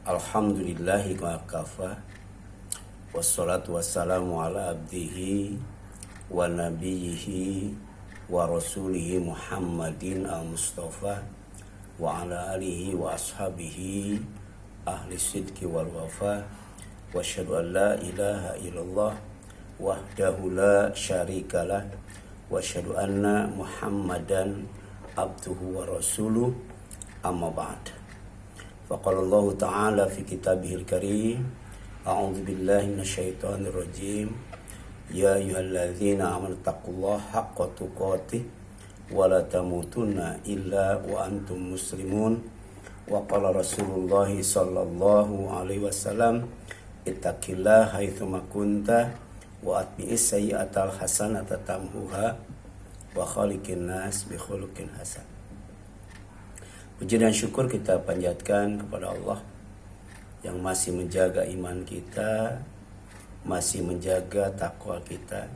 Alhamdulillahi wa kafa. Wassalatu wassalamu ala abdihi wa nabiyhi wa rasulihi Muhammadin al-Mustafa wa ala alihi wa ashabihi ahli sidki wal wafa. Wa asyhadu an la ilaha illallah wahdahu la syarikalah wa asyhadu anna Muhammadan abduhu wa rasuluh, amma ba'd. Faqala Allah Ta'ala fi kitabihil karim, a'udzu billahi minasyaitonir rajim, ya ayyuhalladzina amanu taqullaha haqqa tuqatih wa la tamutunna illa wa antum muslimun. Wa qala Rasulullah sallallahu alaihi wasallam, ittaqillaha haitsuma kunta wa atbi'is sayyi'atal hasanata tamhuha wa khaliqin nas bi khuluqin hasan. Puji dan syukur kita panjatkan kepada Allah yang masih menjaga iman kita, masih menjaga takwa kita,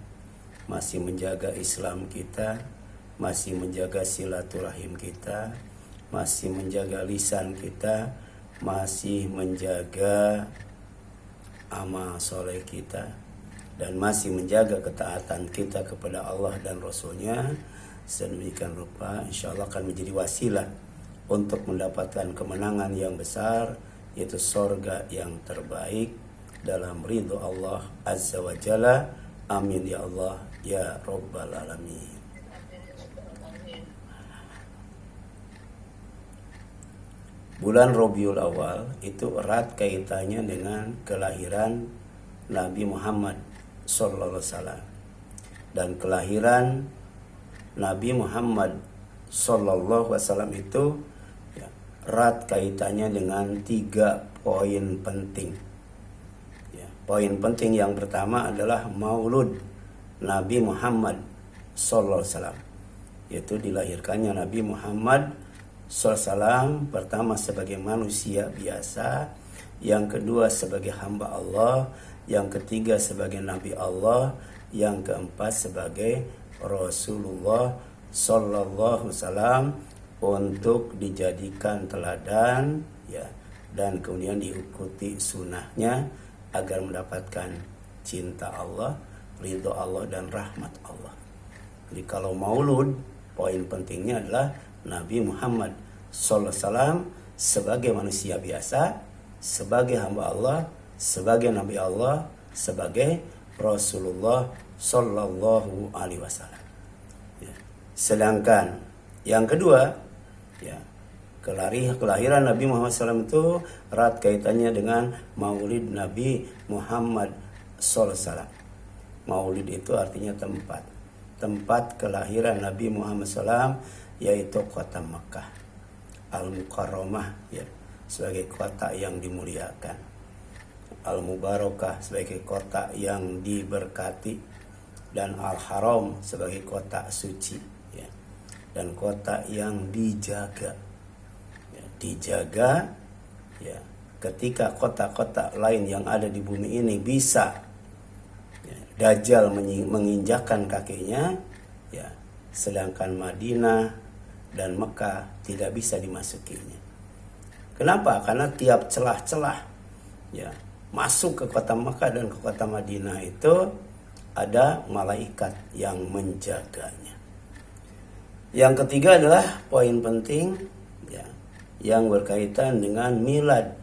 masih menjaga Islam kita, masih menjaga silaturahim kita, masih menjaga lisan kita, masih menjaga amal soleh kita, dan masih menjaga ketaatan kita kepada Allah dan Rasulnya. Sedemikian rupa insya Allah akan menjadi wasilah untuk mendapatkan kemenangan yang besar, yaitu surga yang terbaik dalam ridho Allah Azza wa Jalla. Amin ya Allah ya Rabbal Alamin. Bulan Rabiul Awal itu erat kaitannya dengan kelahiran Nabi Muhammad sallallahu alaihi wasallam. Dan kelahiran Nabi Muhammad sallallahu alaihi wasallam itu erat kaitannya dengan 3 poin penting. Poin penting yang pertama adalah maulud Nabi Muhammad sallallahu alaihi wasallam, yaitu dilahirkannya Nabi Muhammad sallallahu alaihi wasallam pertama sebagai manusia biasa, yang kedua sebagai hamba Allah, yang ketiga sebagai Nabi Allah, yang keempat sebagai Rasulullah sallallahu alaihi wasallam, untuk dijadikan teladan dan kemudian diikuti sunnahnya agar mendapatkan cinta Allah, ridho Allah dan rahmat Allah. Jadi kalau maulud, poin pentingnya adalah Nabi Muhammad sallallahu alaihi wasallam sebagai manusia biasa, sebagai hamba Allah, sebagai Nabi Allah, sebagai Rasulullah sallallahu alaihi wasallam. Sedangkan yang kedua, kelahiran Nabi Muhammad SAW itu erat kaitannya dengan maulid Nabi Muhammad SAW. Maulid itu artinya tempat kelahiran Nabi Muhammad SAW, yaitu kota Makkah Al-Mukarramah, sebagai kota yang dimuliakan, Al-Mubarakah sebagai kota yang diberkati, dan Al-Haram sebagai kota suci, dan kota yang dijaga ketika kota-kota lain yang ada di bumi ini bisa Dajjal menginjakkan kakinya, sedangkan Madinah dan Mekah tidak bisa dimasukinya. Kenapa? Karena tiap celah-celah masuk ke kota Mekah dan ke kota Madinah itu ada malaikat yang menjaganya. Yang ketiga adalah poin penting yang berkaitan dengan milad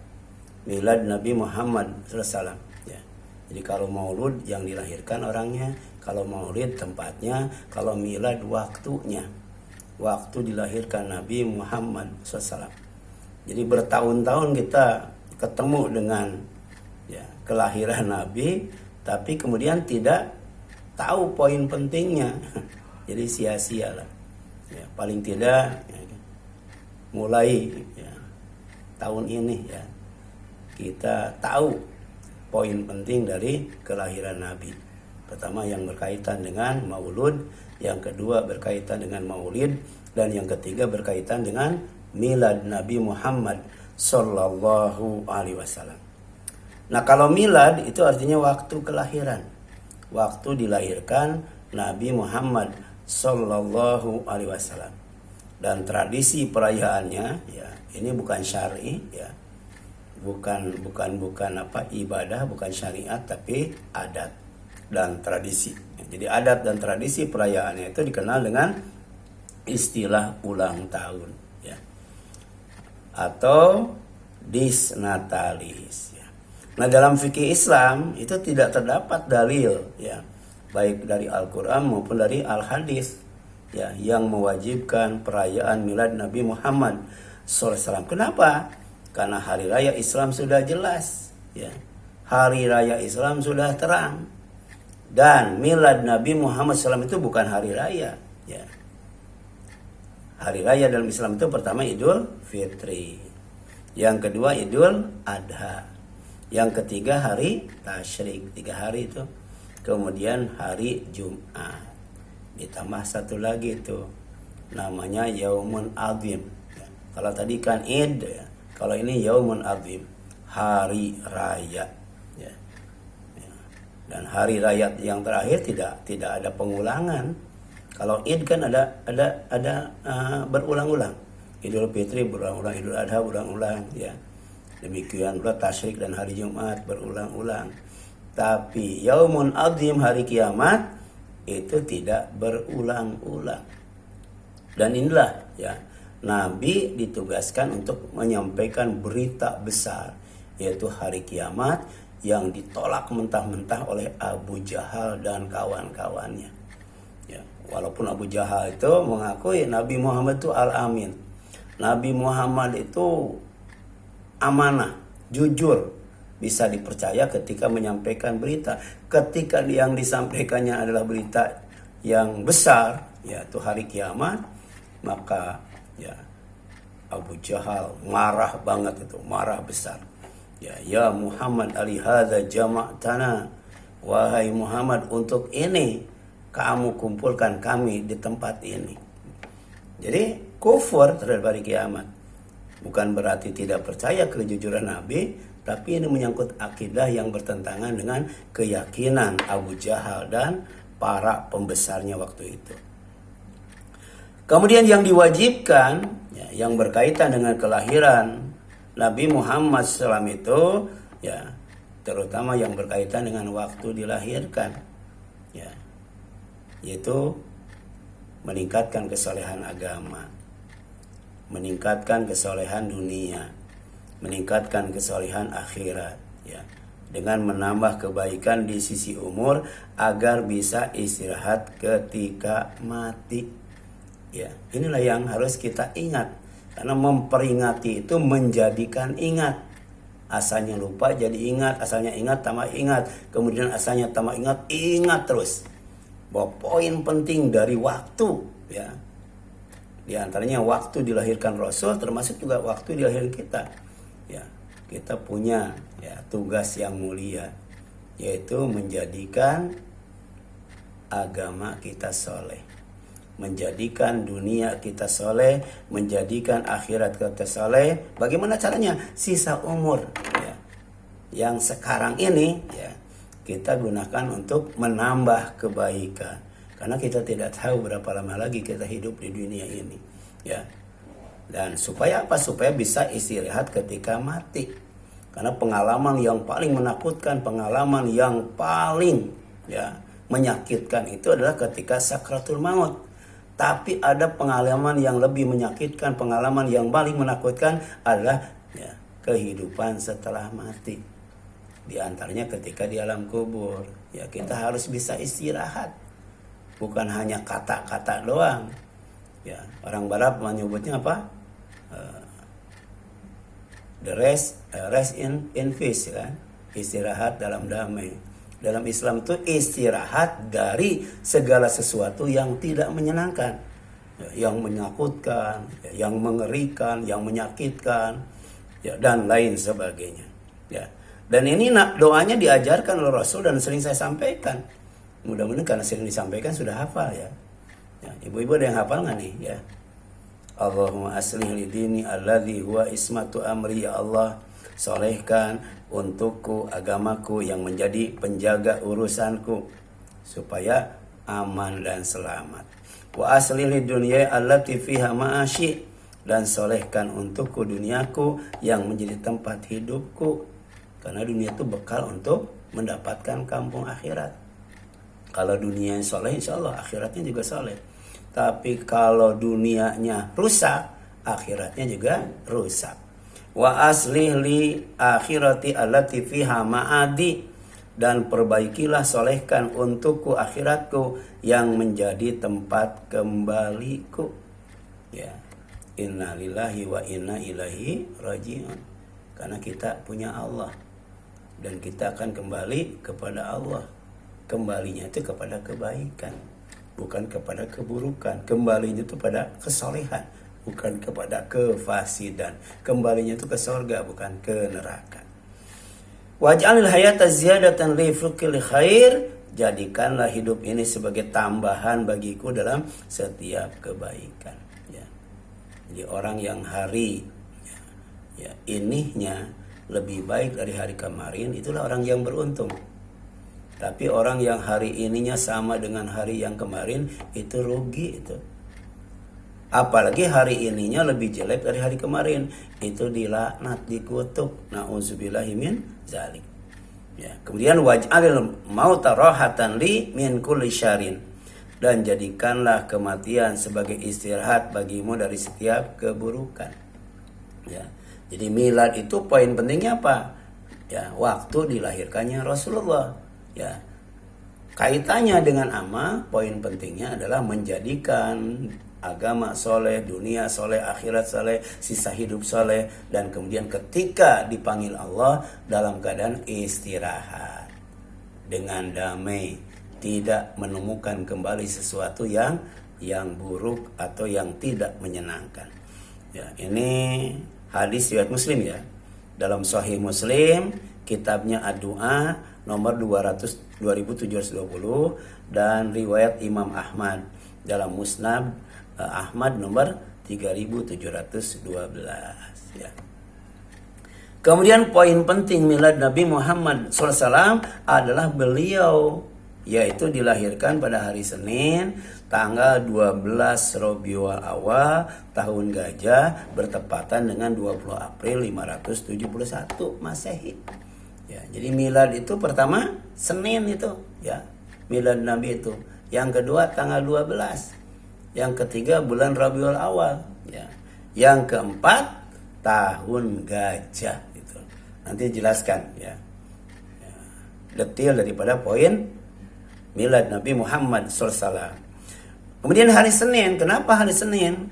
Nabi Muhammad SAW. Jadi kalau maulud yang dilahirkan orangnya, kalau maulid tempatnya, kalau milad waktunya, waktu dilahirkan Nabi Muhammad SAW. Jadi bertahun-tahun kita ketemu dengan kelahiran Nabi, tapi kemudian tidak tahu poin pentingnya. Jadi sia-sia lah. Paling tidak mulai tahun ini kita tahu poin penting dari kelahiran Nabi. Pertama yang berkaitan dengan maulud, yang kedua berkaitan dengan maulid, dan yang ketiga berkaitan dengan milad Nabi Muhammad sallallahu alaihi wasallam. Nah, kalau milad itu artinya waktu kelahiran, waktu dilahirkan Nabi Muhammad sallallahu alaihi wasallam. Dan tradisi perayaannya ini bukan syar'i bukan apa ibadah, bukan syariat, tapi adat dan tradisi. Jadi adat dan tradisi perayaannya itu dikenal dengan istilah ulang tahun, ya, atau disnatalis, ya. Nah, dalam fikih Islam itu tidak terdapat dalil, ya, baik dari Al-Quran maupun dari Al-Hadis, ya, yang mewajibkan perayaan milad Nabi Muhammad SAW. Kenapa? Karena hari raya Islam sudah jelas, ya. Hari raya Islam sudah terang. Dan milad Nabi Muhammad SAW itu bukan hari raya, ya. Hari raya dalam Islam itu pertama Idul Fitri, yang kedua Idul Adha, yang ketiga hari Tasyrik, 3 hari itu. Kemudian hari Jumat, ditambah satu lagi itu namanya Yaumun Azim, ya. Kalau tadi kan Id, ya. Kalau ini Yaumun Azim, hari raya, ya. Ya. Dan hari raya yang terakhir tidak ada pengulangan. Kalau Id kan ada berulang-ulang. Idul Fitri berulang-ulang, Idul Adha berulang-ulang, ya. Demikian pula Tasyrik dan hari Jumat berulang-ulang. Tapi Yaumun Azim, hari kiamat, itu tidak berulang-ulang. Dan inilah, ya, Nabi ditugaskan untuk menyampaikan berita besar, yaitu hari kiamat yang ditolak mentah-mentah oleh Abu Jahal dan kawan-kawannya. Ya, walaupun Abu Jahal itu mengakui Nabi Muhammad itu Al-Amin. Nabi Muhammad itu amanah, jujur, bisa dipercaya ketika menyampaikan berita. Ketika yang disampaikannya adalah berita yang besar, yaitu hari kiamat, maka ya Abu Jahal marah banget itu, marah besar. Ya Muhammad alihadza jama'tana, wahai Muhammad, untuk ini kamu kumpulkan kami di tempat ini. Jadi kufur terhadap hari kiamat bukan berarti tidak percaya kejujuran Nabi, tapi ini menyangkut akidah yang bertentangan dengan keyakinan Abu Jahal dan para pembesarnya waktu itu. Kemudian yang diwajibkan, ya, yang berkaitan dengan kelahiran Nabi Muhammad SAW itu, ya, terutama yang berkaitan dengan waktu dilahirkan, ya, yaitu meningkatkan kesolehan agama, meningkatkan kesolehan dunia, meningkatkan kesolehan akhirat, ya, dengan menambah kebaikan di sisi umur agar bisa istirahat ketika mati. Ya, inilah yang harus kita ingat, karena memperingati itu menjadikan ingat. Asalnya lupa jadi ingat, asalnya ingat tambah ingat, kemudian asalnya tambah ingat, ingat terus. Bahwa poin penting dari waktu, ya, di antaranya waktu dilahirkan Rasul, termasuk juga waktu dilahirkan kita. Ya, kita punya, ya, tugas yang mulia, yaitu menjadikan agama kita soleh, menjadikan dunia kita soleh, menjadikan akhirat kita soleh. Bagaimana caranya? Sisa umur, ya, yang sekarang ini, ya, kita gunakan untuk menambah kebaikan, karena kita tidak tahu berapa lama lagi kita hidup di dunia ini, ya. Dan supaya apa? Supaya bisa istirahat ketika mati. Karena pengalaman yang paling menakutkan, pengalaman yang paling, ya, menyakitkan itu adalah ketika sakratul maut. Tapi ada pengalaman yang lebih menyakitkan, pengalaman yang paling menakutkan adalah, ya, kehidupan setelah mati. Di antaranya ketika di alam kubur, ya, kita harus bisa istirahat, bukan hanya kata-kata doang. Ya, orang Barat menyebutnya apa? The rest in peace, kan? Istirahat dalam damai. Dalam Islam itu istirahat dari segala sesuatu yang tidak menyenangkan, ya, yang menakutkan, ya, yang mengerikan, yang menyakitkan, ya, dan lain sebagainya. Ya. Dan ini doanya diajarkan oleh Rasul dan sering saya sampaikan. Mudah-mudahan karena sering disampaikan sudah hafal, ya. Ya, ibu-ibu ada yang hafal nggak nih, ya? Allahumma aslih li dini alladhi huwa ismatu amri, ya Allah, solehkan untukku agamaku yang menjadi penjaga urusanku supaya aman dan selamat. Wa aslih li dunya allati fiha ma'ashi, dan solehkan untukku duniaku yang menjadi tempat hidupku. Karena dunia itu bekal untuk mendapatkan kampung akhirat. Kalau dunia yang soleh, insya Allah akhiratnya juga soleh. Tapi kalau dunianya rusak, akhiratnya juga rusak. Wa aslih li akhirati allati fiha ma'adi, dan perbaikilah, solehkan untukku akhiratku yang menjadi tempat kembaliku. Ya, inna lillahi wa inna ilaihi raji'un. Karena kita punya Allah dan kita akan kembali kepada Allah. Kembalinya itu kepada kebaikan, bukan kepada keburukan. Kembalinya itu pada kesolehan, bukan kepada kefasidan. Kembalinya itu ke surga, bukan ke neraka. Waj'alil hayata ziyadatan li fukil khair, jadikanlah hidup ini sebagai tambahan bagiku dalam setiap kebaikan. Ya. Jadi orang yang hari ininya lebih baik dari hari kemarin, itulah orang yang beruntung. Tapi orang yang hari ininya sama dengan hari yang kemarin, itu rugi itu. Apalagi hari ininya lebih jelek dari hari kemarin, itu dilaknat, dikutuk. Nauzubillahi min zalik. Ya, kemudian waj'alil mauta rahatan li min kulli syarin, dan jadikanlah kematian sebagai istirahat bagimu dari setiap keburukan. Ya. Jadi milad itu poin pentingnya apa? Ya, waktu dilahirkannya Rasulullah. Ya. Kaitannya dengan amal, poin pentingnya adalah menjadikan agama soleh, dunia soleh, akhirat soleh, sisa hidup soleh, dan kemudian ketika dipanggil Allah dalam keadaan istirahat dengan damai, tidak menemukan kembali sesuatu yang buruk atau yang tidak menyenangkan. Ya, ini hadis riwayat Muslim ya. Dalam Sahih Muslim, kitabnya Ad-Du'a nomor 2720, dan riwayat Imam Ahmad dalam Musnad Ahmad nomor 3712 ya. Kemudian poin penting milad Nabi Muhammad SAW adalah beliau yaitu dilahirkan pada hari Senin tanggal 12 Rabiul Awal tahun Gajah, bertepatan dengan 20 April 571 Masehi. Ya, jadi milad itu pertama Senin itu ya, milad Nabi itu. Yang kedua tanggal 12. Yang ketiga bulan Rabiul Awal ya. Yang keempat tahun Gajah gitu. Nanti jelaskan ya. Detail daripada poin milad Nabi Muhammad SAW. Kemudian hari Senin, kenapa hari Senin?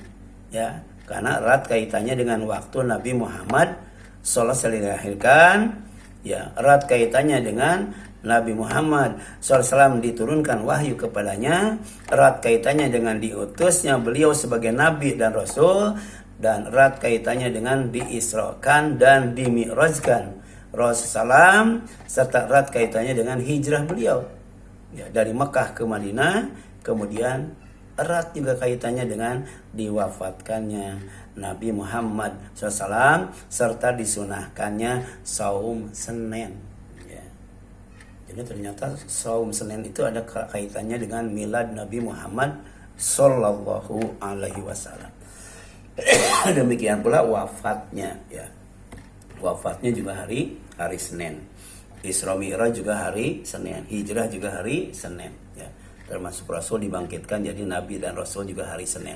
Ya, karena erat kaitannya dengan waktu Nabi Muhammad SAW dilahirkan. Ya, erat kaitannya dengan Nabi Muhammad SAW diturunkan wahyu kepadanya, erat kaitannya dengan diutusnya beliau sebagai Nabi dan Rasul, dan erat kaitannya dengan diisrakan dan dimi'rajkan Rasulullah, serta erat kaitannya dengan hijrah beliau ya, dari Mekah ke Madinah. Kemudian erat juga kaitannya dengan diwafatkannya Nabi Muhammad SAW serta disunahkannya saum Senin. Jadi ternyata saum Senin itu ada kaitannya dengan milad Nabi Muhammad Sallallahu Alaihi Wasallam. Demikian pula wafatnya ya. Wafatnya juga hari Senin. Isra Mi'raj juga hari Senin. Hijrah juga hari Senin ya. Termasuk Rasul dibangkitkan jadi Nabi dan Rasul juga hari Senin.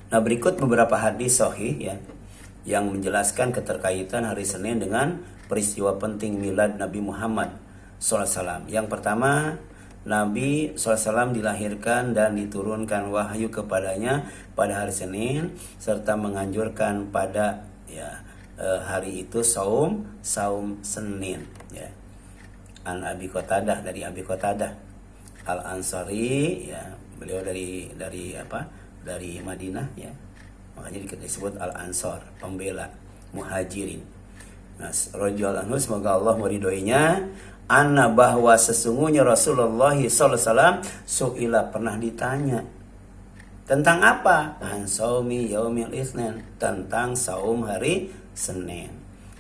Nah, berikut beberapa hadis sahih ya yang menjelaskan keterkaitan hari Senin dengan peristiwa penting milad Nabi Muhammad SAW. Yang pertama, Nabi SAW dilahirkan dan diturunkan wahyu kepadanya pada hari Senin, serta menganjurkan pada hari itu saum Senin. Ya. An Abi Qatadah, dari Abi Qatadah Al-Ansari, ya, beliau dari Madinah ya. Makanya disebut Al-Ansar, pembela muhajirin. Nah, radhiyallahu anhu, semoga Allah meridhoinya, anna bahwa sesungguhnya Rasulullah SAW su'ila, pernah ditanya tentang apa? An saumi yaumil itsnin, tentang saum hari Senin.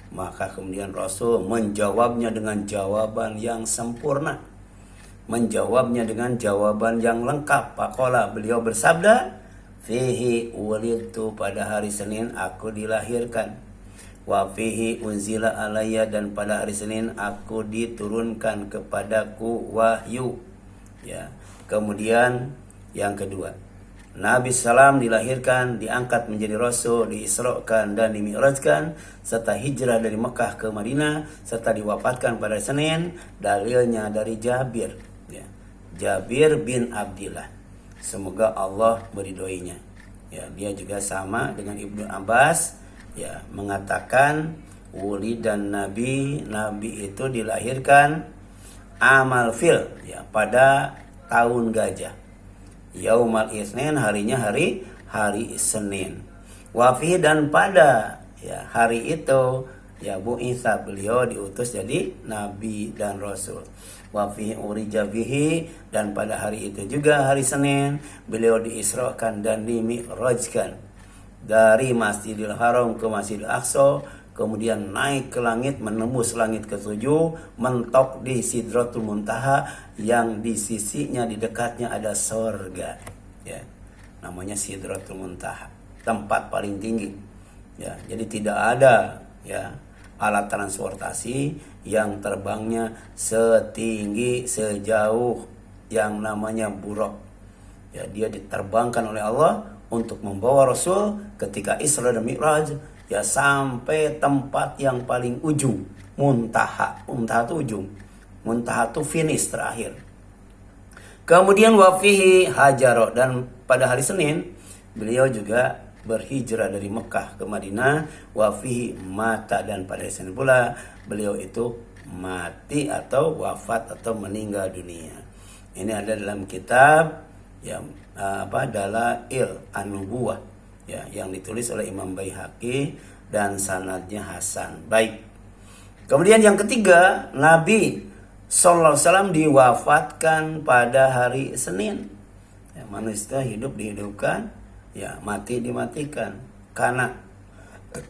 Maka kemudian Rasul menjawabnya dengan jawaban yang sempurna, menjawabnya dengan jawaban yang lengkap. Faqala, beliau bersabda, fihi wulidtu, pada hari Senin aku dilahirkan. Wa fihi unzila alayya, dan pada hari Senin aku diturunkan kepadaku wahyu. Ya. Kemudian yang kedua, Nabi Salam dilahirkan, diangkat menjadi Rasul, diisrokan dan dimi'rajkan, serta hijrah dari Mekah ke Madinah, serta diwafatkan pada Senin. Dalilnya dari Jabir, ya. Jabir bin Abdillah, semoga Allah meridhoinya. Ya, dia juga sama dengan Ibnu Abbas, ya, mengatakan wulidan Nabi, Nabi itu dilahirkan amal fil, ya, pada tahun gajah. Yaumal Isnin, harinya hari Senin. Wafi, dan pada, ya, hari itu, ya, Bu Isa, beliau diutus jadi nabi dan rasul. Wafi urija bihi, dan pada hari itu juga hari Senin beliau diisrakan dan dimi'rajkan dari Masjidil Haram ke Masjidil Aqsa, kemudian naik ke langit, menembus langit ke-7, mentok di Sidratul Muntaha, yang di sisinya, di dekatnya ada surga, ya, namanya Sidratul Muntaha, tempat paling tinggi, ya. Jadi tidak ada, ya, alat transportasi yang terbangnya setinggi sejauh yang namanya buraq, ya. Dia diterbangkan oleh Allah untuk membawa Rasul ketika Isra dan Mi'raj, ya, sampai tempat yang paling ujung, muntaha. Muntaha itu ujung, muntaha itu finish, terakhir. Kemudian wafihi hajaro, dan pada hari Senin beliau juga berhijrah dari Mekah ke Madinah. Wafihi mata, dan pada hari Senin pula beliau itu mati atau wafat atau meninggal dunia. Ini ada dalam kitab, ya, Dalail An-Nubuwah, ya, yang ditulis oleh Imam Baihaqi dan sanadnya hasan. Baik. Kemudian yang ketiga, Nabi sallallahu alaihi wasallam diwafatkan pada hari Senin. Ya, manusia hidup dihidupkan, ya, mati dimatikan. Karena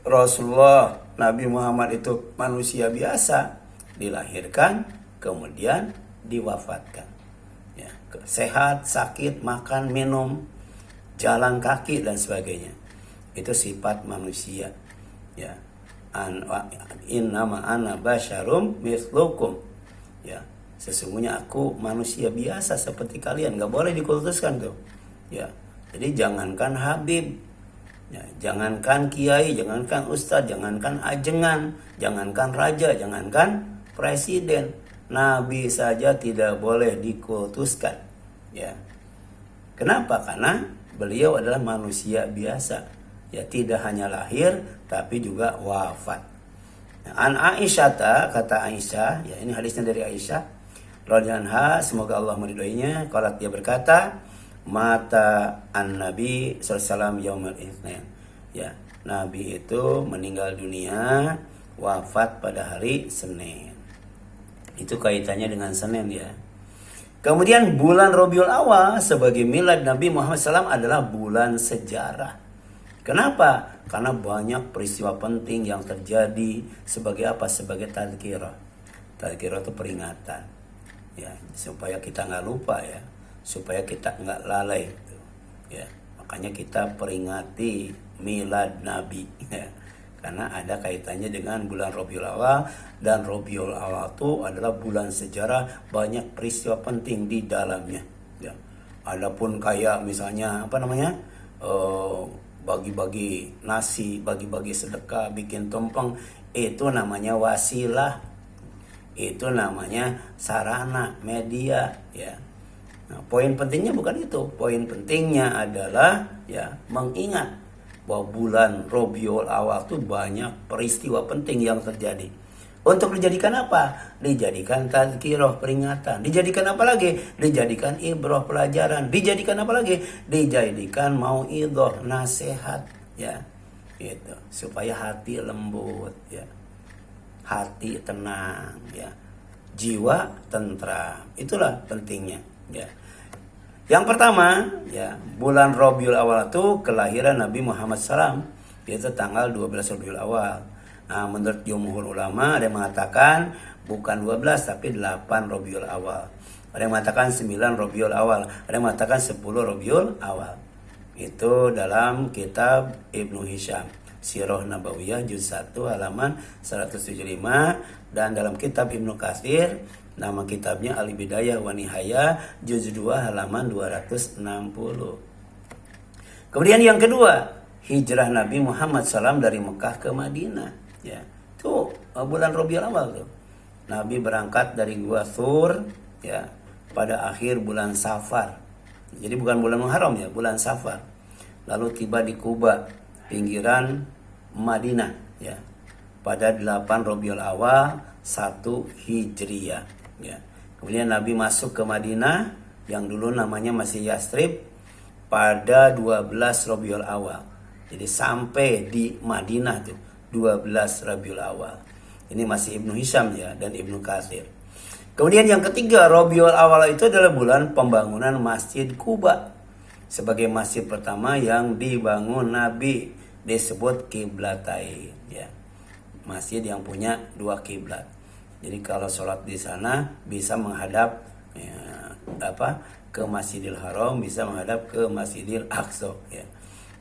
Rasulullah Nabi Muhammad itu manusia biasa, dilahirkan kemudian diwafatkan. Ya, sehat, sakit, makan, minum, jalan kaki dan sebagainya. Itu sifat manusia, ya. Innama ana basyarum mislukum, ya, sesungguhnya aku manusia biasa seperti kalian, nggak boleh dikultuskan tuh, ya. Jadi jangankan Habib, ya, jangankan kiai, jangankan ustadz, jangankan ajengan, jangankan raja, jangankan presiden, Nabi saja tidak boleh dikultuskan, ya. Kenapa? Karena beliau adalah manusia biasa, ya, tidak hanya lahir tapi juga wafat. An Aisyah, kata Aisyah, ya, ini hadisnya dari Aisyah radhiyallahu anha, semoga Allah meridhoinya. Kalau dia berkata, mata an-Nabi sallallahu alaihi wasallam yaumul Itsnin, ya, Nabi itu meninggal dunia, wafat pada hari Senin. Itu kaitannya dengan Senin, ya. Kemudian bulan Rabiul Awal sebagai milad Nabi Muhammad SAW adalah bulan sejarah. Kenapa? Karena banyak peristiwa penting yang terjadi. Sebagai apa? Sebagai tadhkirah. Tadhkirah itu peringatan, ya, supaya kita nggak lupa, ya, supaya kita nggak lalai, ya. Makanya kita peringati milad Nabi, ya. Karena ada kaitannya dengan bulan Rabiul Awal, dan Rabiul Awal itu adalah bulan sejarah, banyak peristiwa penting di dalamnya, ya. Adapun kayak misalnya bagi-bagi nasi, bagi-bagi sedekah, bikin tumpeng, itu namanya wasilah, itu namanya sarana, media, ya. Nah, poin pentingnya bukan itu. Poin pentingnya adalah, ya, mengingat bahwa bulan Rabiul Awal itu banyak peristiwa penting yang terjadi. Untuk dijadikan apa? Dijadikan tazkirah, peringatan. Dijadikan apa lagi? Dijadikan ibrah, pelajaran. Dijadikan apa lagi? Dijadikan mauidhah, nasihat, ya. Gitu. Supaya hati lembut, ya. Hati tenang, ya. Jiwa tentram. Itulah pentingnya, ya. Yang pertama, ya, bulan Rabiul Awal itu kelahiran Nabi Muhammad SAW, yaitu tanggal 12 Rabiul Awal. Nah, menurut jumhur ulama ada yang mengatakan bukan 12 tapi 8 Rabiul Awal. Ada yang mengatakan 9 Rabiul Awal, ada yang mengatakan 10 Rabiul Awal. Itu dalam kitab Ibnu Hisham, Sirah Nabawiyah juz 1 halaman 175, dan dalam kitab Ibnu Katsir nama kitabnya Al-Bidayah wa Nihayah juz 2 halaman 260. Kemudian yang kedua, hijrah Nabi Muhammad SAW dari Mekah ke Madinah. Ya, itu bulan Rabiul Awal tuh. Nabi berangkat dari Gua Thur ya pada akhir bulan Safar. Jadi bukan bulan Muharram ya, bulan Safar. Lalu tiba di Kuba, pinggiran Madinah ya. Pada 8 Rabiul Awal 1 Hijriyah ya. Kemudian Nabi masuk ke Madinah yang dulu namanya masih Yastrib pada 12 Rabiul Awal. Jadi sampai di Madinah tuh 12 Rabiul Awal. Ini masih Ibnu Hisham ya dan Ibnu Katsir. Kemudian yang ketiga, Rabiul Awal itu adalah bulan pembangunan Masjid Kuba sebagai masjid pertama yang dibangun Nabi, disebut Qiblatain ya. Masjid yang punya 2 kiblat. Jadi kalau sholat di sana bisa menghadap ya, ke Masjidil Haram, bisa menghadap ke Masjidil Aqsa ya.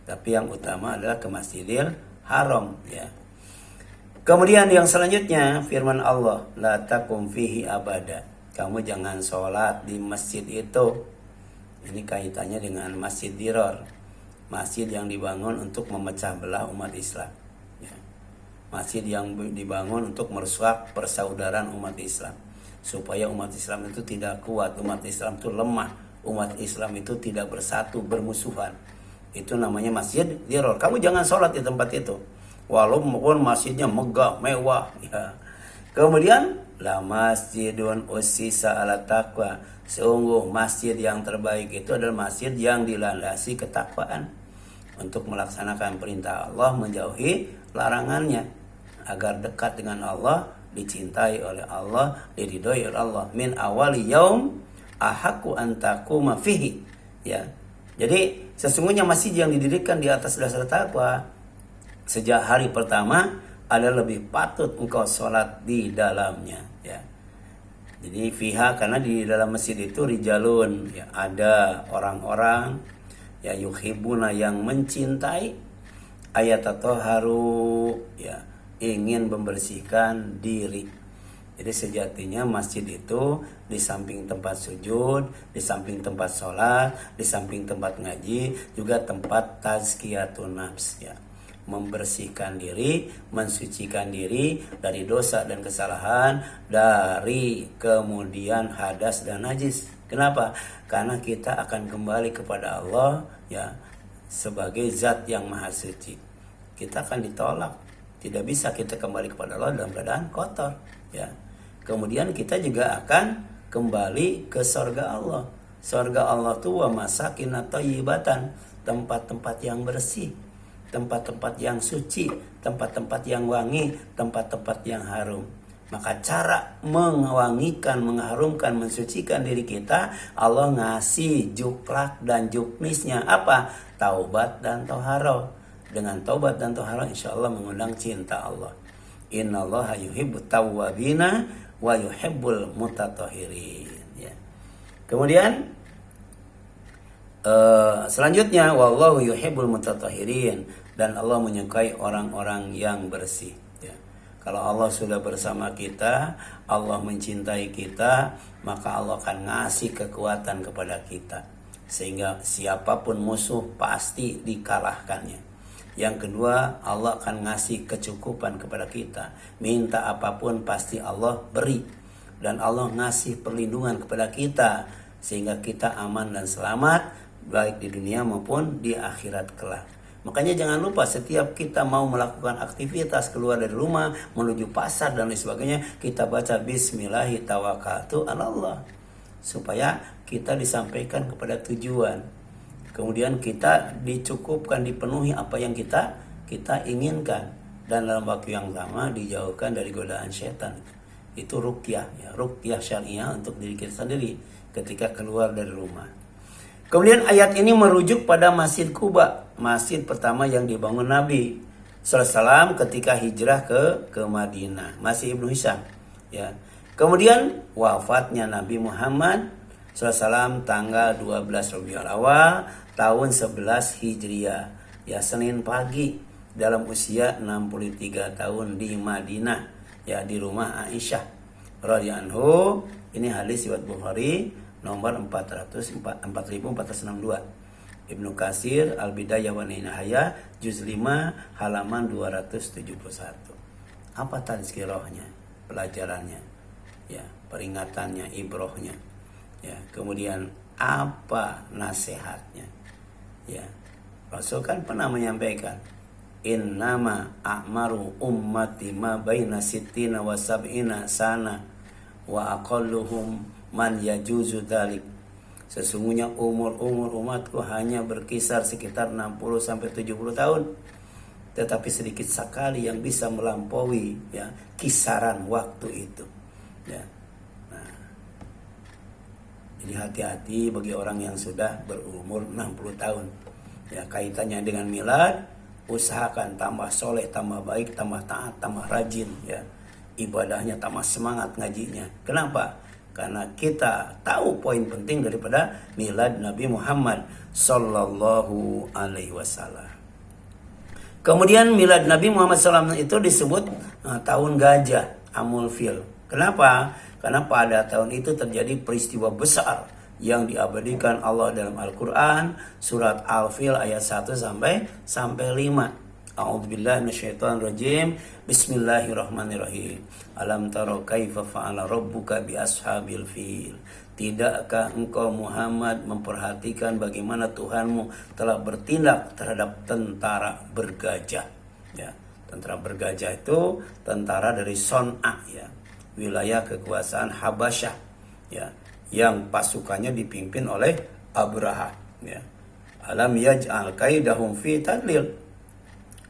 Tapi yang utama adalah ke Masjidil Haram ya. Kemudian yang selanjutnya firman Allah, la takum fihi abada. Kamu jangan sholat di masjid itu. Ini kaitannya dengan Masjid Dirar. Masjid yang dibangun untuk memecah belah umat Islam. Ya. Masjid yang dibangun untuk merusak persaudaraan umat Islam. Supaya umat Islam itu tidak kuat, umat Islam itu lemah. Umat Islam itu tidak bersatu, bermusuhan. Itu namanya Masjid Dirar. Kamu jangan sholat di tempat itu. Walaupun masjidnya megah, mewah ya. Kemudian la masjidun ussisa ala taqwa. Sungguh masjid yang terbaik itu adalah masjid yang dilandasi ketakwaan untuk melaksanakan perintah Allah, menjauhi larangannya agar dekat dengan Allah, dicintai oleh Allah, diridhoi oleh Allah. Min awali yaum ahaqqu an taquma fihi ya. Jadi sesungguhnya masjid yang didirikan di atas dasar takwa sejak hari pertama adalah lebih patut engkau sholat di dalamnya ya. Jadi fiha, karena di dalam masjid itu rijalun ya, ada orang-orang ya yuhibuna yang mencintai ayatatoharu ya, ingin membersihkan diri. Jadi sejatinya masjid itu di samping tempat sujud, di samping tempat sholat, di samping tempat ngaji, juga tempat tazkiyatun nafs ya. Membersihkan diri, mensucikan diri dari dosa dan kesalahan, dari kemudian hadas dan najis. Kenapa? Karena kita akan kembali kepada Allah ya sebagai zat yang maha suci. Kita akan ditolak. Tidak bisa kita kembali kepada Allah dalam keadaan kotor ya. Kemudian kita juga akan kembali ke surga Allah. Surga Allah itu wa masakin thayyibatan, tempat-tempat yang bersih, tempat-tempat yang suci, tempat-tempat yang wangi, tempat-tempat yang harum. Maka cara mewangikan, mengharumkan, mensucikan diri kita, Allah ngasih juklak dan juknisnya apa? Taubat dan toharo. Dengan taubat dan toharo insya Allah mengundang cinta Allah. Innallaha yuhibbut tawwabina wa yuhibbul mutatahhirin ya. Kemudian selanjutnya wallahu yuhibbul mutatahhirin, dan Allah menyukai orang-orang yang bersih ya. Kalau Allah sudah bersama kita, Allah mencintai kita, maka Allah akan ngasih kekuatan kepada kita sehingga siapapun musuh pasti dikalahkannya. Yang kedua, Allah akan ngasih kecukupan kepada kita. Minta apapun pasti Allah beri. Dan Allah ngasih perlindungan kepada kita sehingga kita aman dan selamat baik di dunia maupun di akhirat kelak. Makanya jangan lupa setiap kita mau melakukan aktivitas keluar dari rumah, menuju pasar dan lain sebagainya, kita baca bismillahi tawakkaltu 'alallah supaya kita disampaikan kepada tujuan. Kemudian kita dicukupkan, dipenuhi apa yang kita inginkan, dan dalam waktu yang sama dijauhkan dari godaan setan. Itu ruqyah ya, ruqyah syariah untuk diri kita sendiri ketika keluar dari rumah. Kemudian ayat ini merujuk pada Masjid Kuba, masjid pertama yang dibangun Nabi SAW ketika hijrah ke Madinah. Masih Ibnu Hisham ya. Kemudian wafatnya Nabi Muhammad SAW tanggal 12 Rabiul Awal tahun 11 Hijriah. Ya, Senin pagi dalam usia 63 tahun di Madinah, ya, di rumah Aisyah radhiyallahu anhu. Ini hadis riwayat Bukhari nomor 4462. Ibnu Katsir Al-Bidayah wa Nihayah juz 5 halaman 271. Apa tazkirahnya, pelajarannya, ya, peringatannya, ibrohnya, ya, kemudian apa nasihatnya, ya. Rasul kan pernah menyampaikan, innama a'maru ummati ma baina sittina wa sab'ina sana wa aqalluhum man yajuzu dzalik. Sesungguhnya umur umatku hanya berkisar sekitar 60 sampai 70 tahun. Tetapi sedikit sekali yang bisa melampaui, ya, kisaran waktu itu. Ya. Nah, jadi hati-hati bagi orang yang sudah berumur 60 tahun. Ya, kaitannya dengan milad, usahakan tambah soleh, tambah baik, tambah taat, tambah rajin, ya. Ibadahnya tambah semangat ngajinya. Kenapa? Karena kita tahu poin penting daripada milad Nabi Muhammad sallallahu alaihi wasallam. Kemudian milad Nabi Muhammad SAW itu disebut tahun gajah, Amul Fil. Kenapa? Karena pada tahun itu terjadi peristiwa besar yang diabadikan Allah dalam Al-Quran, surat Al-Fil ayat 1 sampai 5. A'udzubillahi minasyaitonirrajim. Bismillahirrahmanirrahim. Alam tara kaifa fa'ala rabbuka bi ashabil fil. Tidakkah engkau Muhammad memperhatikan bagaimana Tuhanmu telah bertindak terhadap tentara bergajah? Ya, tentara bergajah itu tentara dari Son'a, ya, wilayah kekuasaan Habasyah, ya, yang pasukannya dipimpin oleh Abraha, ya. Alam yaj'al kaidahum fi tadlil.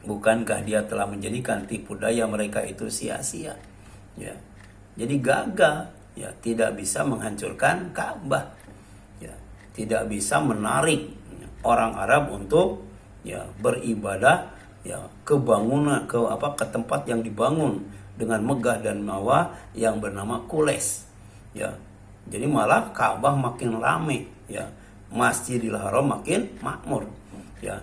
Bukankah dia telah menjadikan tipu daya mereka itu sia-sia? Ya. Jadi gagal, ya, tidak bisa menghancurkan Ka'bah. Ya, tidak bisa menarik orang Arab untuk, ya, beribadah, ya, ke tempat yang dibangun dengan megah dan mewah yang bernama Qulaisy. Ya. Jadi malah Ka'bah makin ramai, ya. Masjidil Haram makin makmur, ya.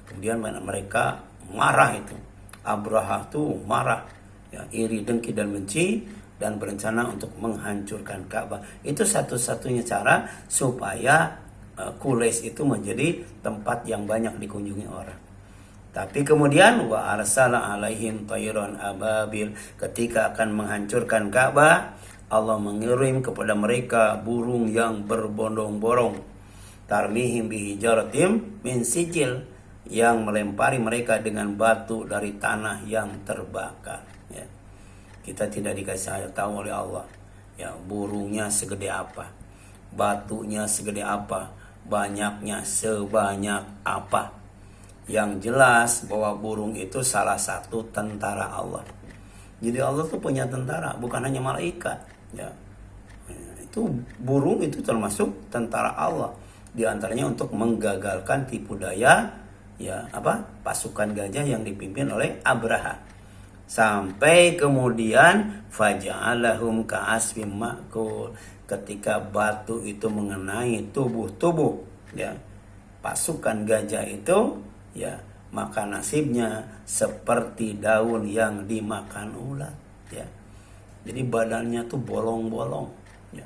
Kemudian mereka marah itu. Abraha tuh marah, ya, iri, dengki dan benci dan berencana untuk menghancurkan Ka'bah. Itu satu-satunya cara supaya Qulaisy itu menjadi tempat yang banyak dikunjungi orang. Tapi kemudian wa arsala alaihim tayran ababil, ketika akan menghancurkan Ka'bah, Allah mengirim kepada mereka burung yang berbondong-bondong, tarmihim bihijaratim min sijil, yang melempari mereka dengan batu dari tanah yang terbakar, ya. Kita tidak dikasih tahu oleh Allah, ya, burungnya segede apa, batunya segede apa, banyaknya sebanyak apa. Yang jelas bahwa burung itu salah satu tentara Allah. Jadi Allah tuh punya tentara, bukan hanya malaikat, ya. Itu burung itu termasuk tentara Allah. Di antaranya untuk menggagalkan tipu daya, ya, pasukan gajah yang dipimpin oleh Abraha. Sampai kemudian faja'alahum ka'asfim ma'kul, ketika batu itu mengenai tubuh, ya, pasukan gajah itu, ya, maka nasibnya seperti daun yang dimakan ulat, ya. Jadi badannya tuh bolong-bolong, ya.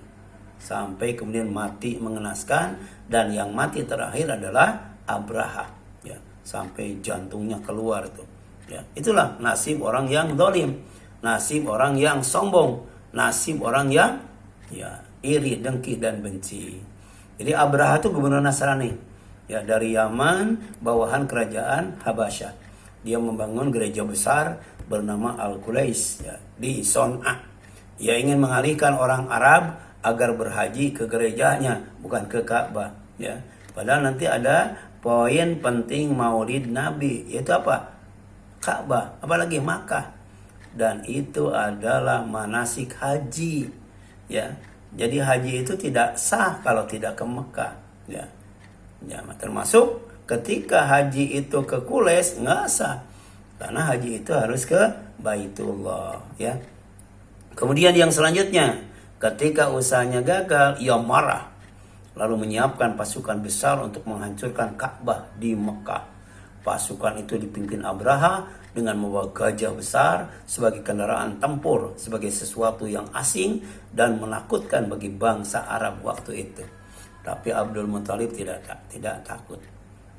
Sampai kemudian mati mengenaskan, dan yang mati terakhir adalah Abraha. Ya, sampai jantungnya keluar tuh. Ya, itulah nasib orang yang zalim, nasib orang yang sombong, nasib orang yang, ya, iri, dengki dan benci. Jadi Abraha itu gubernur Nasrani, ya, dari Yaman, bawahan kerajaan Habasyah. Dia membangun gereja besar bernama Al-Qulaisy, ya, di Son'a. Ia ingin mengalihkan orang Arab agar berhaji ke gerejanya, bukan ke Ka'bah, ya. Padahal nanti ada poin penting Maulid Nabi, yaitu apa? Ka'bah, apalagi Makkah. Dan itu adalah manasik haji, ya. Jadi haji itu tidak sah kalau tidak ke Mekah, ya. Ya, termasuk ketika haji itu ke Qulaisy nggak sah, karena haji itu harus ke Baitullah, ya. Kemudian yang selanjutnya, ketika usahanya gagal, ia marah, lalu menyiapkan pasukan besar untuk menghancurkan Ka'bah di Mekah. Pasukan itu dipimpin Abraha dengan membawa gajah besar sebagai kendaraan tempur, sebagai sesuatu yang asing dan menakutkan bagi bangsa Arab waktu itu. Tapi Abdul Muthalib tidak takut.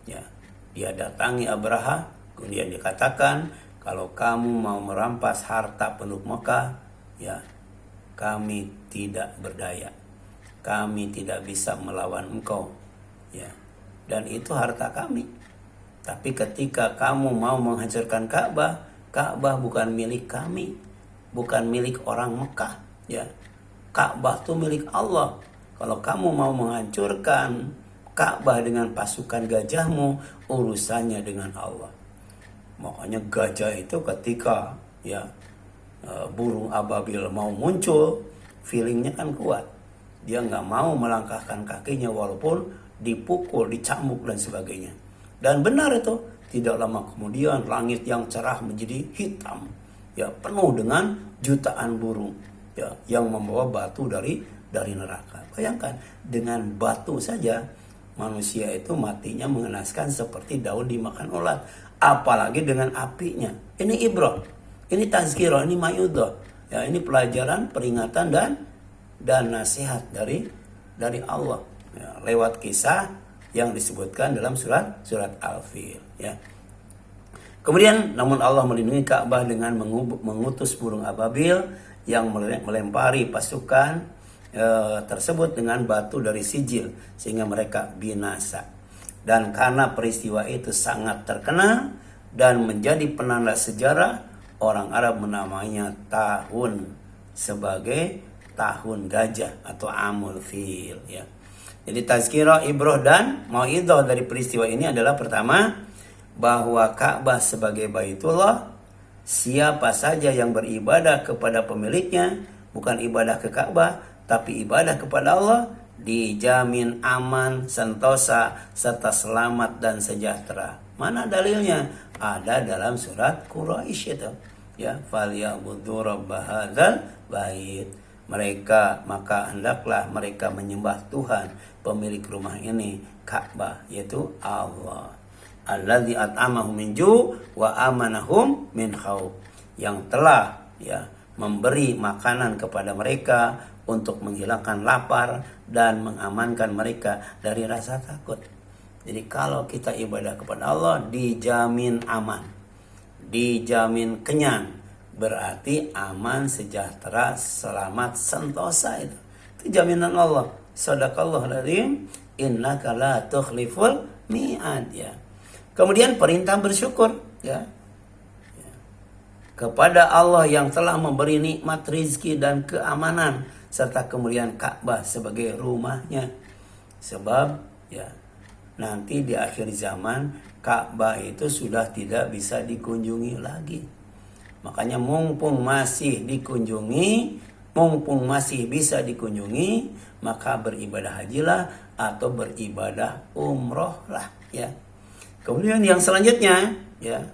Ya, dia datangi Abraha, kemudian dikatakan, kalau kamu mau merampas harta penduduk Mekah, ya, kami tidak berdaya. Kami tidak bisa melawan engkau. Ya, dan itu harta kami. Tapi ketika kamu mau menghancurkan Ka'bah, Ka'bah bukan milik kami, bukan milik orang Mekah, ya. Ka'bah itu milik Allah. Kalau kamu mau menghancurkan Ka'bah dengan pasukan gajahmu, urusannya dengan Allah. Makanya gajah itu ketika ya burung ababil mau muncul, feelingnya kan kuat. Dia nggak mau melangkahkan kakinya walaupun dipukul, dicambuk dan sebagainya. Dan benar itu, tidak lama kemudian langit yang cerah menjadi hitam, ya, penuh dengan jutaan burung, ya, yang membawa batu dari neraka. Bayangkan, dengan batu saja manusia itu matinya mengenaskan seperti daun dimakan ulat, apalagi dengan apinya. Ini ibrah, ini tazkirah, ini ma'idhah, ya, ini pelajaran, peringatan dan nasihat dari Allah, ya, lewat kisah yang disebutkan dalam surat Al-Fil, ya. Kemudian namun Allah melindungi Ka'bah dengan mengutus burung ababil yang melempari pasukan tersebut dengan batu dari sijil sehingga mereka binasa. Dan karena peristiwa itu sangat terkenal dan menjadi penanda sejarah, orang Arab menamainya tahun sebagai tahun gajah atau Amul Fil, ya. Jadi tazkirah, ibrah dan mau'idhah dari peristiwa ini adalah pertama, bahwa Ka'bah sebagai Baitullah, siapa saja yang beribadah kepada pemiliknya, bukan ibadah ke Ka'bah tapi ibadah kepada Allah, dijamin aman, sentosa, serta selamat dan sejahtera. Mana dalilnya? Ada dalam surat Quraisy itu, ya, falyabudu rabb hadzal bait. Maka hendaklah mereka menyembah Tuhan pemilik rumah ini, Ka'bah, yaitu Allah. Alladzi at'amahum min ju' wa amanahum min khauf. Yang telah, ya, memberi makanan kepada mereka untuk menghilangkan lapar dan mengamankan mereka dari rasa takut. Jadi kalau kita ibadah kepada Allah, dijamin aman, dijamin kenyang, berarti aman, sejahtera, selamat, sentosa. Itu jaminan Allah. Shadaqallahul adzim, innaka la tukhliful mi'ad, ya. Kemudian perintah bersyukur, ya, kepada Allah yang telah memberi nikmat rizki dan keamanan, serta kemuliaan Ka'bah sebagai rumahnya. Sebab, ya, nanti di akhir zaman Ka'bah itu sudah tidak bisa dikunjungi lagi. Makanya mumpung masih dikunjungi, mumpung masih bisa dikunjungi, maka beribadah hajilah atau beribadah umroh lah, ya. Kemudian yang selanjutnya, ya,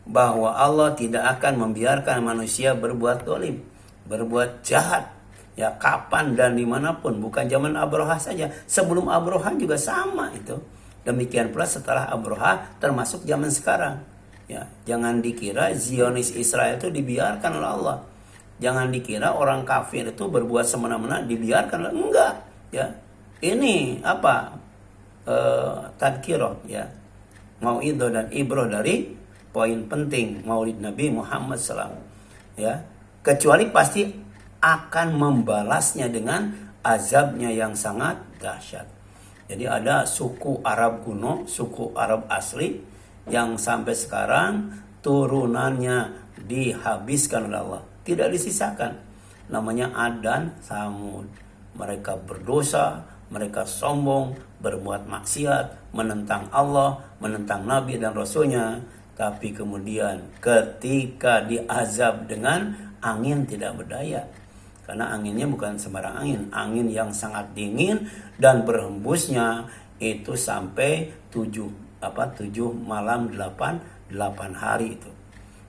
bahwa Allah tidak akan membiarkan manusia berbuat zalim, berbuat jahat, ya, kapan dan dimanapun. Bukan zaman Abraha saja, sebelum Abraha juga sama itu. Demikian pula setelah Abraha, termasuk zaman sekarang. Ya, jangan dikira Zionis Israel itu dibiarkan oleh Allah. Jangan dikira orang kafir itu berbuat semena-mena dibiarkan. Enggak, ya. Ini apa? Tadkirah, ya. Mau'idhah dan ibrah dari poin penting Maulid Nabi Muhammad SAW, ya. Kecuali pasti akan membalasnya dengan azabnya yang sangat dahsyat. Jadi ada suku Arab kuno, suku Arab asli yang sampai sekarang turunannya dihabiskan oleh Allah, tidak disisakan. Namanya Ad dan Tsamud. Mereka berdosa, mereka sombong, berbuat maksiat, menentang Allah, menentang Nabi dan Rasulnya. Tapi kemudian ketika diazab dengan angin tidak berdaya, karena anginnya bukan sembarang angin, angin yang sangat dingin dan berhembusnya itu sampai 7 malam 8 hari itu.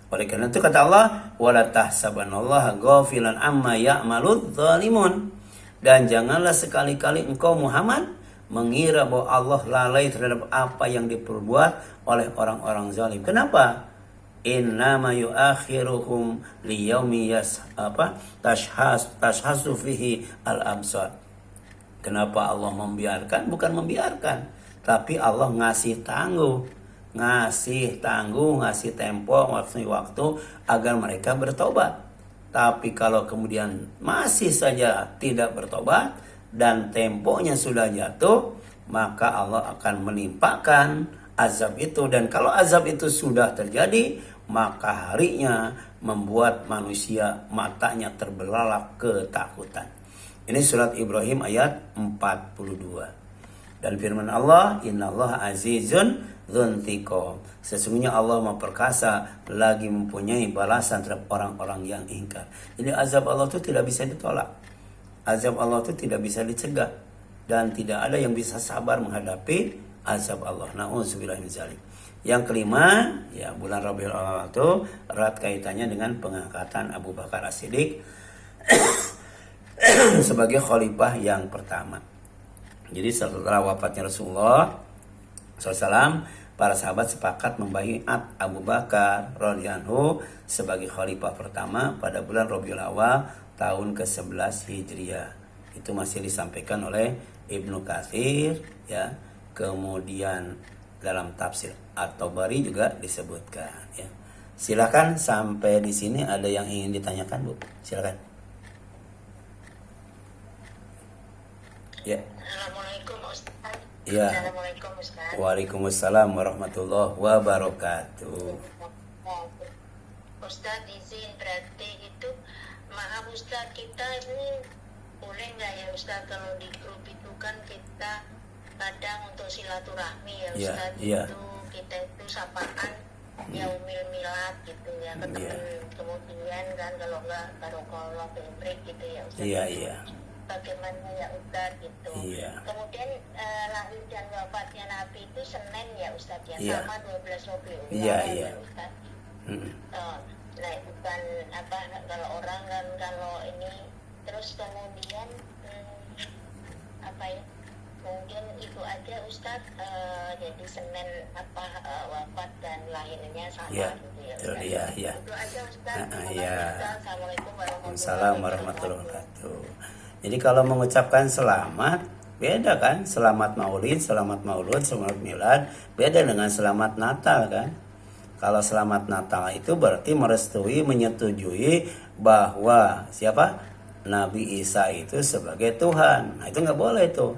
Oleh karena itu kata Allah, wala tahsabanallaha ghafilan amma ya'maludz zalimun. Dan janganlah sekali-kali engkau Muhammad mengira bahwa Allah lalai terhadap apa yang diperbuat oleh orang-orang zalim. Kenapa? Innama yuakhiruhum liyaumi tashhasu fihi al-absar. Kenapa Allah membiarkan? Bukan membiarkan, tapi Allah ngasih tangguh, ngasih tempo, waktu agar mereka bertobat. Tapi kalau kemudian masih saja tidak bertobat dan temponya sudah jatuh, maka Allah akan menimpakan azab itu. Dan kalau azab itu sudah terjadi, maka harinya membuat manusia matanya terbelalak ketakutan. Ini surat Ibrahim ayat 42. Dan firman Allah, innallaha azizun dzuntiqam. Sesungguhnya Allah Maha Perkasa, lagi mempunyai balasan terhadap orang-orang yang ingkar. Jadi azab Allah itu tidak bisa ditolak. Azab Allah itu tidak bisa dicegah. Dan tidak ada yang bisa sabar menghadapi azab Allah. Na'udzubillah min dzalik. Yang kelima, ya bulan Rabiul Awal itu erat kaitannya dengan pengangkatan Abu Bakar As-Siddiq sebagai khalifah yang pertama. Jadi setelah wafatnya Rasulullah SAW, para sahabat sepakat membaiat Abu Bakar radhiyallahu sebagai khalifah pertama pada bulan Rabiul Awal tahun ke-11 Hijriah. Itu masih disampaikan oleh Ibnu Katsir, ya. Kemudian dalam tafsir At-Tabari juga disebutkan, ya. Silakan, sampai di sini ada yang ingin ditanyakan, Bu? Silakan. Ya. Assalamualaikum Ustaz. Ya. Assalamualaikum Ustaz. Waalaikumsalam warahmatullahi wabarakatuh. Ustaz izin, berarti itu, maaf Ustaz, kita ini boleh nggak ya Ustaz kalau di grup itu kan kita kadang untuk silaturahmi ya Ustaz, itu kita itu sapaan yaumil milad gitu ya ke teman, kemudian kan kalau nggak barokallah break gitu ya Ustaz. Iya. Bagaimana ya Ustaz gitu. Kemudian lahir dan wafatnya Nabi itu Senin ya Ustaz ya, sama 12 Rabiul Awal ya Ustaz. Nah bukan apa, kalau orang kan kalau ini terus kemudian apa ya, mungkin itu aja Ustaz, jadi Senin apa wafat dan lahirnya sama gitu ya Ustaz. Iya. Itu aja Ustaz. Assalamualaikum warahmatullahi wabarakatuh. Jadi kalau mengucapkan selamat, beda kan? Selamat Maulid, selamat Maulud, selamat Milad, beda dengan selamat Natal kan? Kalau selamat Natal itu berarti merestui, menyetujui bahwa siapa? Nabi Isa itu sebagai Tuhan. Nah itu nggak boleh tuh.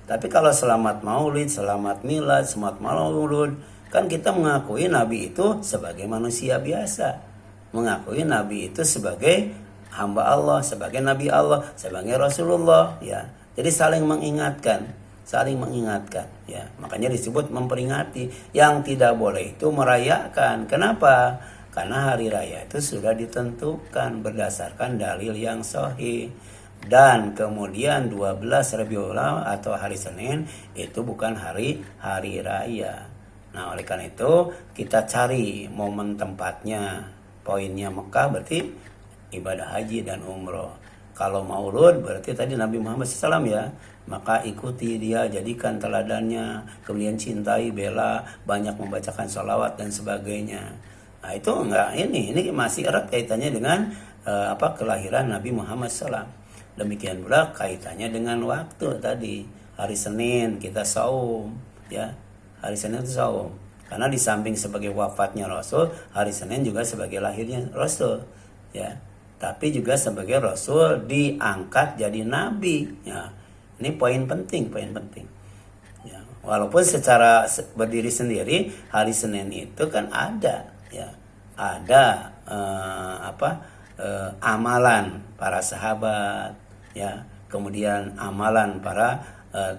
Tapi kalau selamat Maulid, selamat Milad, selamat Maulud, kan kita mengakui Nabi itu sebagai manusia biasa. Mengakui Nabi itu sebagai hamba Allah, sebagai Nabi Allah, sebagai Rasulullah, ya. Jadi saling mengingatkan, ya. Makanya disebut memperingati. Yang tidak boleh itu merayakan. Kenapa? Karena hari raya itu sudah ditentukan berdasarkan dalil yang sahih. Dan kemudian 12 Rabiul Awal atau hari Senin itu bukan hari raya. Nah, oleh karena itu kita cari momen tempatnya. Poinnya Mekah berarti ibadah haji dan umroh. Kalau maulud berarti tadi Nabi Muhammad SAW, ya. Maka ikuti dia, jadikan teladannya, kemudian cintai, bela, banyak membacakan sholawat dan sebagainya. Nah itu enggak, ini masih erat kaitannya dengan kelahiran Nabi Muhammad SAW. Demikian pula kaitannya dengan waktu tadi. Hari Senin kita saum, ya. Hari Senin itu saum. Karena di samping sebagai wafatnya Rasul, hari Senin juga sebagai lahirnya Rasul, ya. Tapi juga sebagai Rasul diangkat jadi Nabi, ya. Ini poin penting. Ya. Walaupun secara berdiri sendiri hari Senin itu kan ada, ya. Ada amalan para sahabat, ya. Kemudian amalan para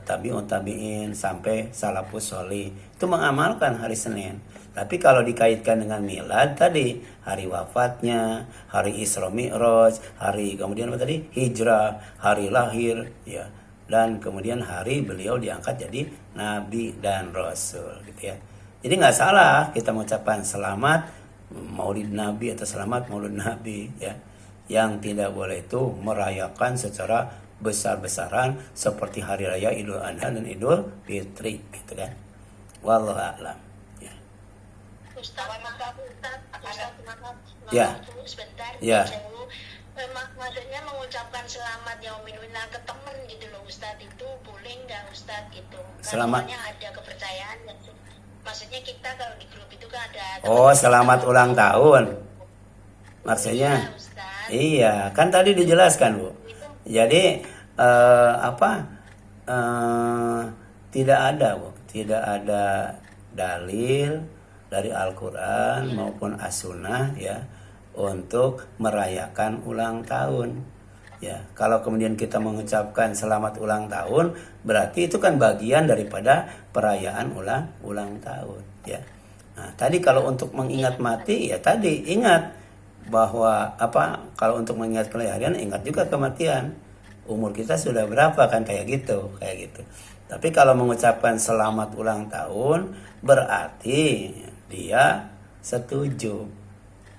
tabi'in sampai salafus sholih itu mengamalkan hari Senin. Tapi kalau dikaitkan dengan milad tadi, hari wafatnya, hari Isra Mi'raj, hari kemudian apa tadi? Hijrah, hari lahir, ya. Dan kemudian hari beliau diangkat jadi Nabi dan Rasul, gitu ya. Jadi nggak salah kita mengucapkan selamat Maulid Nabi atau selamat Maulud Nabi, ya. Yang tidak boleh itu merayakan secara besar-besaran seperti hari raya Idul Adha dan Idul Fitri gitu kan. Wallahu a'lam. Ya. Ustaz, Ya. Sebentar. Ya. Maksudnya mengucapkan selamat Yaumil Wilayah ke teman gitu loh Ustaz, itu boleh nggak Ustaz gitu? Selamat. Karena ada kepercayaan. Maksudnya kita kalau di grup itu kan ada. Oh, selamat ulang tahun. Maksudnya. Iya, kan tadi dijelaskan Bu. Jadi tidak ada Bu, tidak ada dalil dari Al-Quran maupun As-Sunnah ya untuk merayakan ulang tahun. Ya, kalau kemudian kita mengucapkan selamat ulang tahun, berarti itu kan bagian daripada perayaan ulang tahun. Ya. Nah, tadi kalau untuk mengingat mati, ya tadi ingat bahwa kalau untuk mengingat kelahiran, ingat juga kematian. Umur kita sudah berapa kan kayak gitu. Tapi kalau mengucapkan selamat ulang tahun, berarti dia setuju,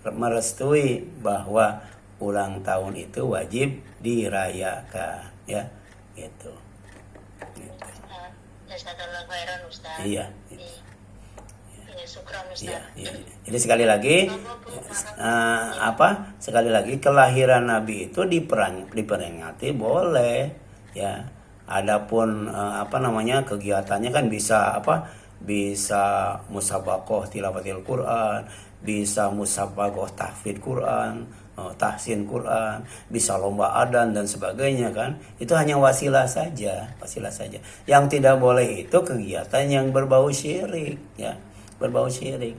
merestui bahwa ulang tahun itu wajib dirayakan, ya, gitu. Jazakallahu khairan Ustaz. Iya. Syukran Ustaz. Iya. Jadi sekali lagi, sekali lagi kelahiran Nabi itu diperingati boleh, ya. Adapun kegiatannya kan bisa musabaqah tilawatil Quran, bisa musabaqah tahfidz Quran, tahsin Quran, bisa lomba adan dan sebagainya kan. Itu hanya wasilah saja. Yang tidak boleh itu kegiatan yang berbau syirik, ya. Berbau syirik.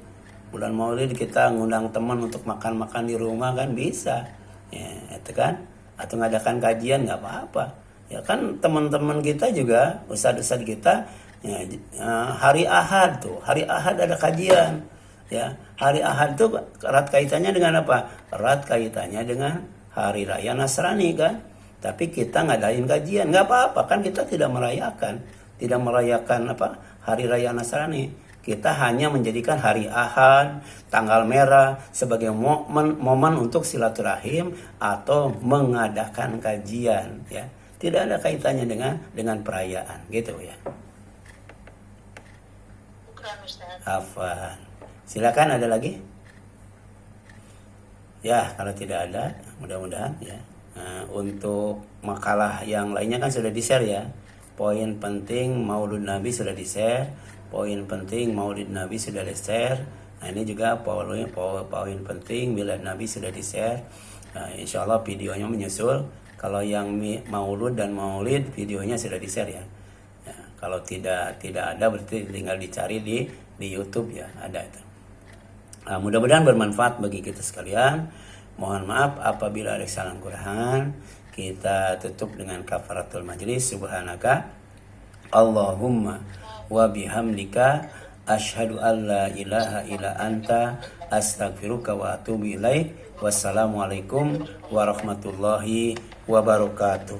Bulan Maulid kita ngundang teman untuk makan-makan di rumah kan bisa. Ya, itu kan. Atau ngadakan kajian nggak apa-apa. Ya kan teman-teman kita juga, ustadz-ustadz kita ya, hari Ahad ada kajian. Ya, hari Ahad tuh erat kaitannya dengan apa? Erat kaitannya dengan hari raya Nasrani kan. Tapi kita ngadain kajian, nggak apa-apa kan, kita tidak merayakan hari raya Nasrani. Kita hanya menjadikan hari Ahad, tanggal merah sebagai momen untuk silaturahim atau mengadakan kajian, ya. Tidak ada kaitannya dengan perayaan, gitu ya. Hafal. Silakan, ada lagi? Ya, kalau tidak ada, mudah-mudahan ya. Untuk makalah yang lainnya kan sudah di-share ya. Poin penting Maulid Nabi sudah di-share. Poin penting Maulid Nabi sudah di-share. Nah, ini juga poin penting Milad Nabi sudah di-share. Nah, insya Allah videonya menyusul. Kalau yang Maulud dan Maulid videonya sudah di-share ya. Ya, kalau tidak ada berarti tinggal dicari di YouTube ya, ada itu. Nah, mudah-mudahan bermanfaat bagi kita sekalian. Mohon maaf apabila ada kesalahan kekurangan. Kita tutup dengan kafaratul majlis. Subhanaka Allahumma wa bihamdika asyhadu an la ilaha illa anta astaghfiruka wa atubu ilaik. Wassalamualaikum warahmatullahi wabarakatuh.